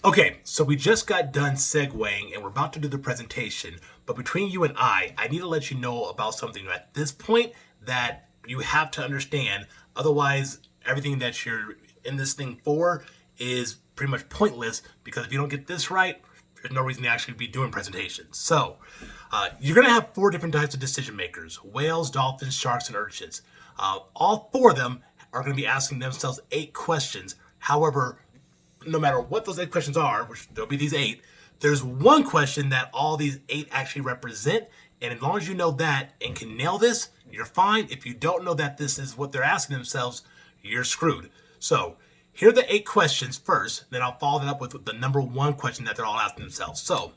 Okay, so we just got done segueing and we're about to do the presentation. But between you and I need to let you know about something at this point that you have to understand. Otherwise, everything that you're in this thing for is pretty much pointless because if you don't get this right, there's no reason to actually be doing presentations. So, you're going to have four different types of decision makers: whales, dolphins, sharks, and urchins. All four of them are going to be asking themselves 8 questions. However, no matter what those 8 questions are, which there'll be these 8, there's one question that all these 8 actually represent. And as long as you know that and can nail this, you're fine. If you don't know that this is what they're asking themselves, you're screwed. So here are the 8 questions first, then I'll follow that up with the number 1 question that they're all asking themselves. So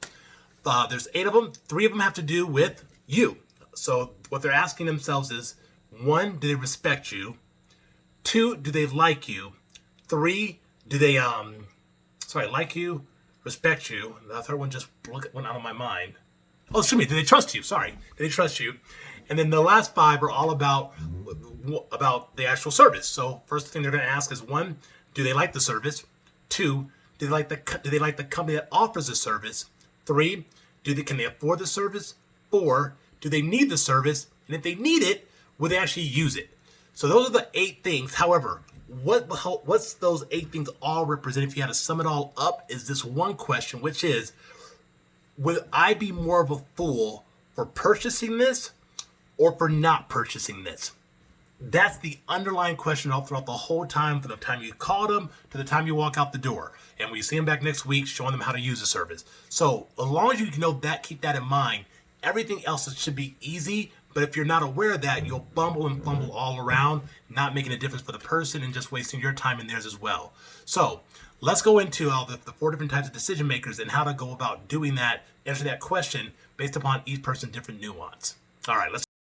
there's 8 of them. 3 of them have to do with you. So what they're asking themselves is, 1, do they respect you? 2, do they like you? 3, do they like you, respect you? The third one just went out of my mind. Oh, excuse me, do they trust you? Sorry, do they trust you? And then the last 5 are all about the actual service. So first thing they're going to ask is, 1, do they like the service? 2, do they like the company that offers the service? 3, can they afford the service? 4, do they need the service? And if they need it, will they actually use it? So those are the 8 things. However, what's those 8 things all represent? If you had to sum it all up, is this one question, which is, would I be more of a fool for purchasing this or for not purchasing this? That's the underlying question all throughout the whole time, from the time you call them to the time you walk out the door. And when you see them back next week, showing them how to use the service. So as long as you know that, keep that in mind, everything else should be easy. But if you're not aware of that, you'll bumble and fumble all around, not making a difference for the person and just wasting your time and theirs as well. So let's go into all the 4 different types of decision makers and how to go about doing that, answer that question based upon each person's different nuance. All right, let's